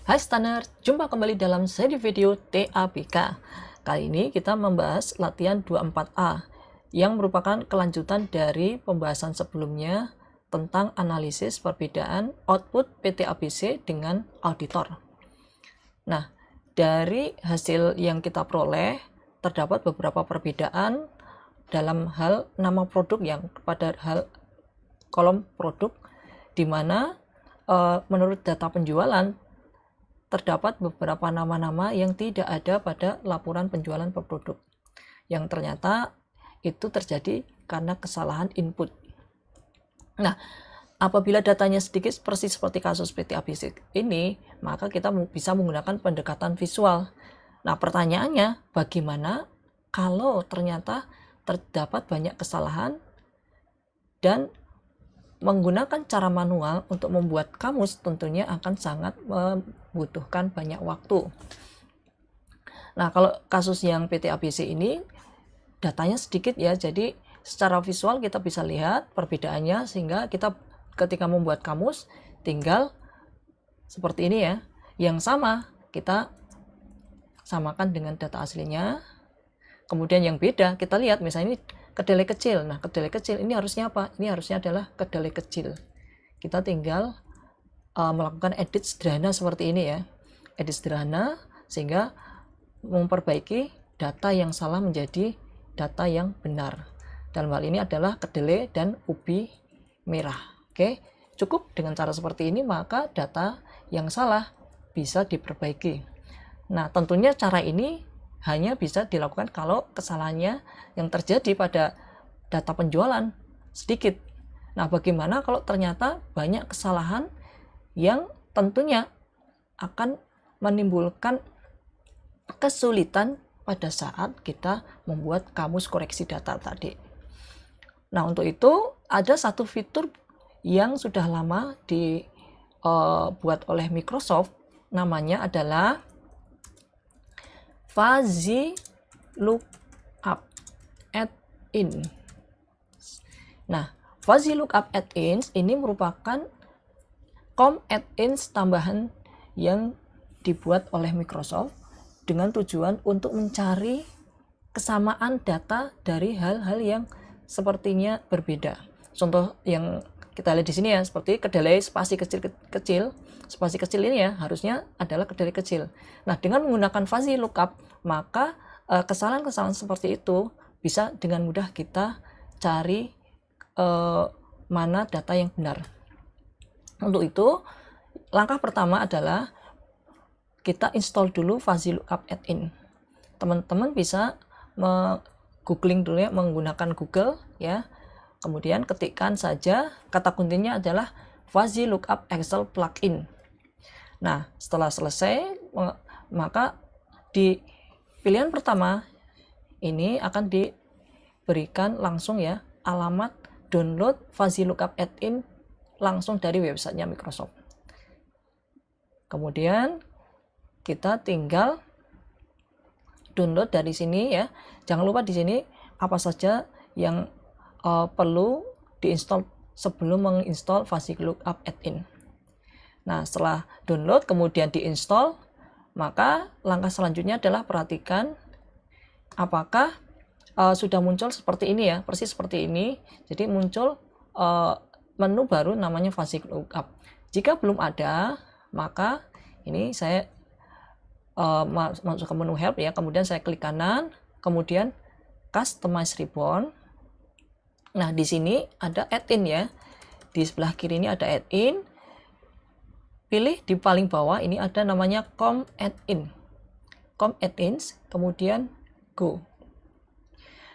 Hai Stunner, jumpa kembali dalam seri video TABK. Kali ini kita membahas latihan 24A yang merupakan kelanjutan dari pembahasan sebelumnya tentang analisis perbedaan output PTABC dengan auditor. Nah, dari hasil yang kita peroleh, terdapat beberapa perbedaan dalam hal nama produk yang pada hal kolom produk, di mana menurut data penjualan terdapat beberapa nama-nama yang tidak ada pada laporan penjualan per produk, yang ternyata itu terjadi karena kesalahan input. Nah, apabila datanya sedikit persis seperti kasus PTABC ini, maka kita bisa menggunakan pendekatan visual. Nah, pertanyaannya, bagaimana kalau ternyata terdapat banyak kesalahan dan menggunakan cara manual untuk membuat kamus tentunya akan sangat membutuhkan banyak waktu. Nah, kalau kasus yang PTABC ini datanya sedikit ya, jadi secara visual kita bisa lihat perbedaannya, sehingga kita ketika membuat kamus tinggal seperti ini ya. Yang sama kita samakan dengan data aslinya. Kemudian yang beda kita lihat, misalnya ini kedelai kecil. Nah, kedelai kecil ini harusnya apa? Ini harusnya adalah kedelai kecil. Kita tinggal melakukan edit sederhana seperti ini ya. Edit sederhana sehingga memperbaiki data yang salah menjadi data yang benar. Dalam hal ini adalah kedelai dan ubi merah. Oke, cukup dengan cara seperti ini maka data yang salah bisa diperbaiki. Nah, tentunya cara ini hanya bisa dilakukan kalau kesalahannya yang terjadi pada data penjualan sedikit. Nah, bagaimana kalau ternyata banyak kesalahan yang tentunya akan menimbulkan kesulitan pada saat kita membuat kamus koreksi data tadi. Nah, untuk itu ada satu fitur yang sudah lama dibuat oleh Microsoft, namanya adalah Fuzzy Lookup Add-in. Nah, Fuzzy Lookup Add-ins ini merupakan add-ins tambahan yang dibuat oleh Microsoft dengan tujuan untuk mencari kesamaan data dari hal-hal yang sepertinya berbeda. Contoh yang kita lihat di sini ya, seperti kedelai spasi kecil-kecil, spasi kecil ini ya harusnya adalah kedelai kecil. Nah, dengan menggunakan fuzzy lookup, maka kesalahan-kesalahan seperti itu bisa dengan mudah kita cari mana data yang benar. Untuk itu, langkah pertama adalah kita install dulu fuzzy lookup add-in. Teman-teman bisa googling dulu ya, menggunakan Google ya. Kemudian ketikkan saja kata kuncinya adalah Fuzzy Lookup Excel Plugin. Nah, setelah selesai, maka di pilihan pertama ini akan diberikan langsung ya alamat download Fuzzy Lookup Add-in langsung dari websitenya Microsoft. Kemudian kita tinggal download dari sini ya. Jangan lupa di sini apa saja yang perlu diinstal sebelum menginstall Fuzzy Lookup Add-in. Nah, setelah download kemudian diinstal, maka langkah selanjutnya adalah perhatikan apakah sudah muncul seperti ini ya, persis seperti ini. Jadi muncul menu baru namanya Fuzzy Lookup. Jika belum ada, maka ini saya masuk ke menu help ya, kemudian saya klik kanan, kemudian customize ribbon. Nah, di sini ada add-in ya. Di sebelah kiri ini ada add-in. Pilih di paling bawah ini ada namanya add-in. Add-ins, kemudian go.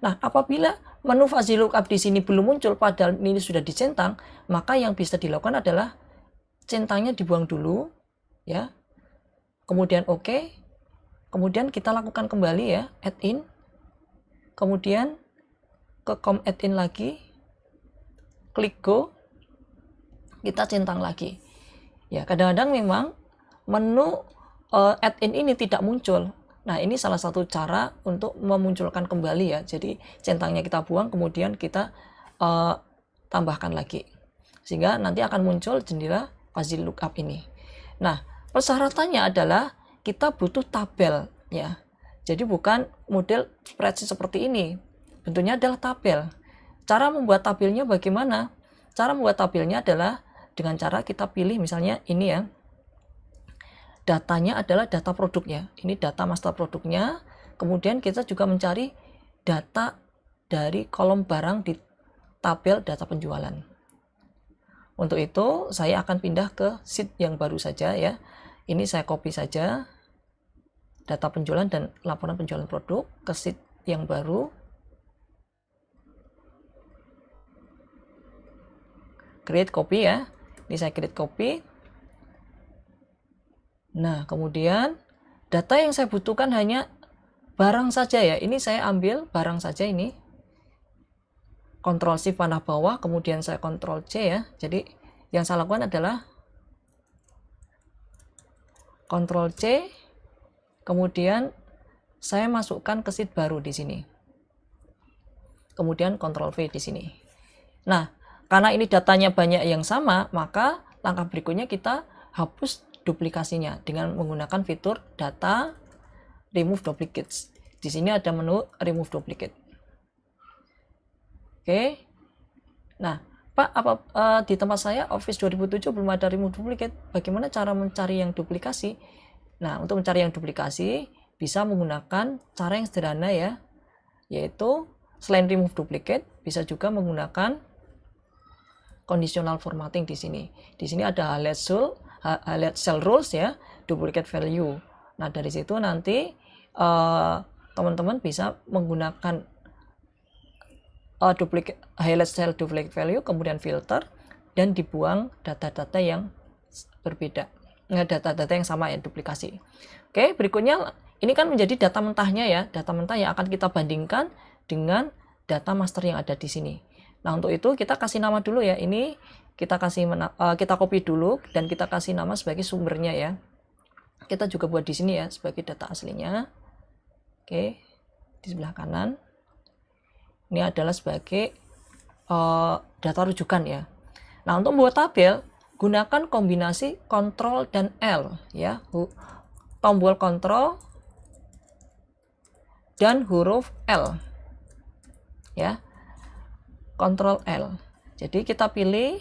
Nah, apabila menu Fuzzy Lookup di sini belum muncul padahal ini sudah dicentang, maka yang bisa dilakukan adalah centangnya dibuang dulu ya. Kemudian oke. Kemudian kita lakukan kembali ya, add-in. Kemudian ke add-in lagi, klik go, kita centang lagi. Ya, kadang-kadang memang menu add-in ini tidak muncul. Nah, ini salah satu cara untuk memunculkan kembali ya. Jadi centangnya kita buang, kemudian kita tambahkan lagi, sehingga nanti akan muncul jendela Fuzzy Lookup ini. Nah, persyaratannya adalah kita butuh tabel ya. Jadi bukan model spreadsheet seperti ini. Bentuknya adalah tabel. Cara membuat tabelnya bagaimana? Cara membuat tabelnya adalah dengan cara kita pilih misalnya ini ya. Datanya adalah data produknya. Ini data master produknya. Kemudian kita juga mencari data dari kolom barang di tabel data penjualan. Untuk itu saya akan pindah ke sheet yang baru saja ya. Ini saya copy saja data penjualan dan laporan penjualan produk ke sheet yang baru. Create copy ya. Ini saya create copy. Nah, kemudian data yang saya butuhkan hanya barang saja ya. Ini saya ambil barang saja ini. Ctrl Shift panah bawah, kemudian saya Ctrl C ya. Jadi yang saya lakukan adalah Ctrl C, kemudian saya masukkan ke sheet baru di sini. Kemudian Ctrl V di sini. Nah, karena ini datanya banyak yang sama, maka langkah berikutnya kita hapus duplikasinya dengan menggunakan fitur data remove duplicates. Di sini ada menu remove duplicate. Oke. Nah, Pak, di tempat saya Office 2007 belum ada remove duplicate. Bagaimana cara mencari yang duplikasi? Nah, untuk mencari yang duplikasi bisa menggunakan cara yang sederhana ya, yaitu selain remove duplicate bisa juga menggunakan conditional formatting di sini. Di sini ada highlight cell rules ya, duplicate value. Nah, dari situ nanti teman-teman bisa menggunakan highlight cell duplicate value, kemudian filter dan dibuang data-data yang berbeda. Data-data yang sama ya, duplikasi. Oke, berikutnya ini kan menjadi data mentahnya ya, data mentah yang akan kita bandingkan dengan data master yang ada di sini. Nah, untuk itu kita kasih nama dulu ya. Ini kita kita copy dulu dan kita kasih nama sebagai sumbernya ya. Kita juga buat di sini ya sebagai data aslinya. Oke, di sebelah kanan. Ini adalah sebagai data rujukan ya. Nah, untuk membuat tabel gunakan kombinasi Ctrl dan L ya. Tombol Ctrl dan huruf L ya. Ctrl L. Jadi kita pilih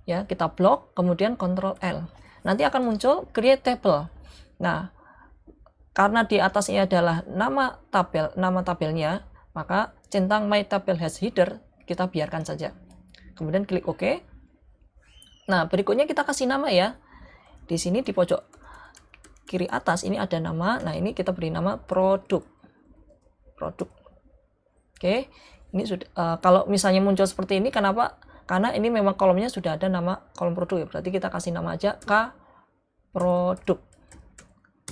ya, kita blok, kemudian Ctrl L. Nanti akan muncul create table. Nah, karena di atasnya adalah nama tabelnya, maka centang my table has header kita biarkan saja. Kemudian klik OK. Nah, berikutnya kita kasih nama ya. Di sini di pojok kiri atas ini ada nama. Nah, ini kita beri nama produk. Oke. Ini sudah kalau misalnya muncul seperti ini, kenapa? Karena ini memang kolomnya sudah ada nama kolom produk ya. Berarti kita kasih nama aja K produk.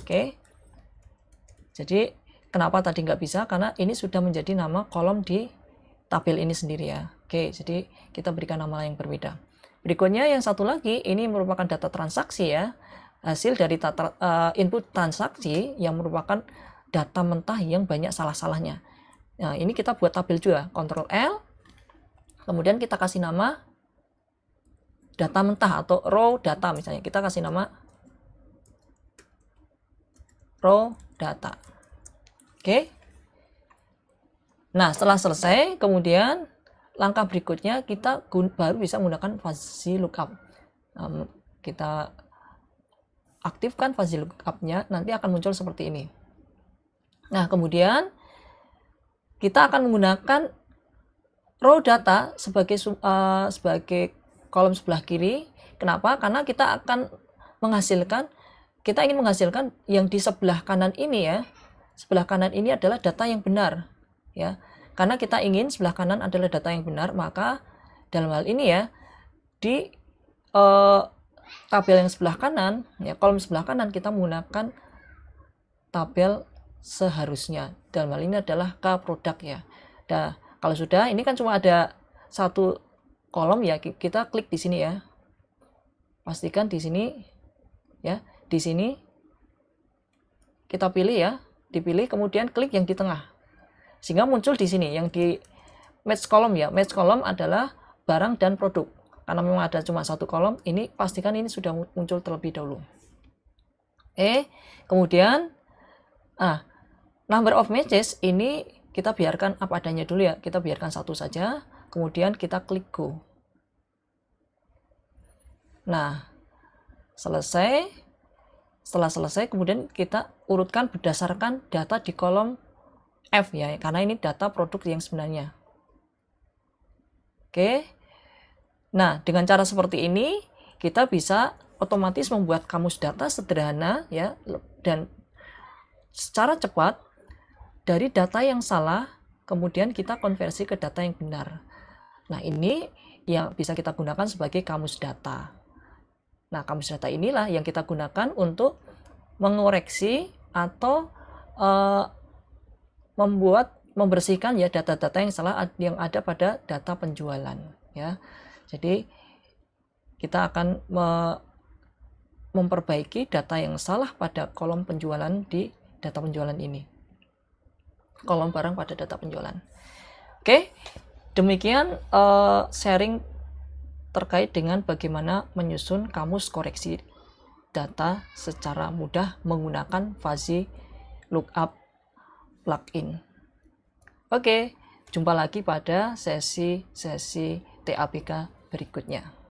Oke. Jadi kenapa tadi nggak bisa? Karena ini sudah menjadi nama kolom di tabel ini sendiri ya. Oke, jadi kita berikan nama yang berbeda. Berikutnya yang satu lagi, ini merupakan data transaksi ya. Hasil dari input transaksi yang merupakan data mentah yang banyak salah-salahnya. Nah, ini kita buat tabel juga, Ctrl L, kemudian kita kasih nama data mentah atau raw data misalnya. Kita kasih nama raw data. Oke. Nah, setelah selesai, kemudian langkah berikutnya kita baru bisa menggunakan fuzzy lookup. Kita aktifkan fuzzy lookup-nya, nanti akan muncul seperti ini. Nah, kemudian kita akan menggunakan raw data sebagai kolom sebelah kiri. Kenapa? Karena kita akan ingin menghasilkan yang di sebelah kanan ini ya. Sebelah kanan ini adalah data yang benar ya. Karena kita ingin sebelah kanan adalah data yang benar, maka dalam hal ini ya di tabel yang sebelah kanan ya, kolom sebelah kanan kita menggunakan tabel seharusnya. Dalam hal ini adalah K produk ya. Nah, kalau sudah, ini kan cuma ada satu kolom ya, kita klik di sini ya. Pastikan di sini ya, di sini kita pilih ya, dipilih kemudian klik yang di tengah. Sehingga muncul di sini yang di match column ya. Match column adalah barang dan produk. Karena memang ada cuma satu kolom, ini pastikan ini sudah muncul terlebih dahulu. Kemudian number of matches ini kita biarkan apa adanya dulu ya, kita biarkan 1 saja, kemudian kita klik go. Nah, selesai. Setelah selesai, kemudian kita urutkan berdasarkan data di kolom F ya, karena ini data produk yang sebenarnya. Oke. Nah, dengan cara seperti ini kita bisa otomatis membuat kamus data sederhana ya, dan secara cepat dari data yang salah kemudian kita konversi ke data yang benar. Nah, ini yang bisa kita gunakan sebagai kamus data. Nah, kamus data inilah yang kita gunakan untuk mengoreksi atau membersihkan ya data-data yang salah yang ada pada data penjualan ya. Jadi kita akan memperbaiki data yang salah pada kolom penjualan di data penjualan ini. Kolom barang pada data penjualan. Oke, demikian sharing terkait dengan bagaimana menyusun kamus koreksi data secara mudah menggunakan fuzzy lookup plugin. Oke, jumpa lagi pada sesi TABK berikutnya.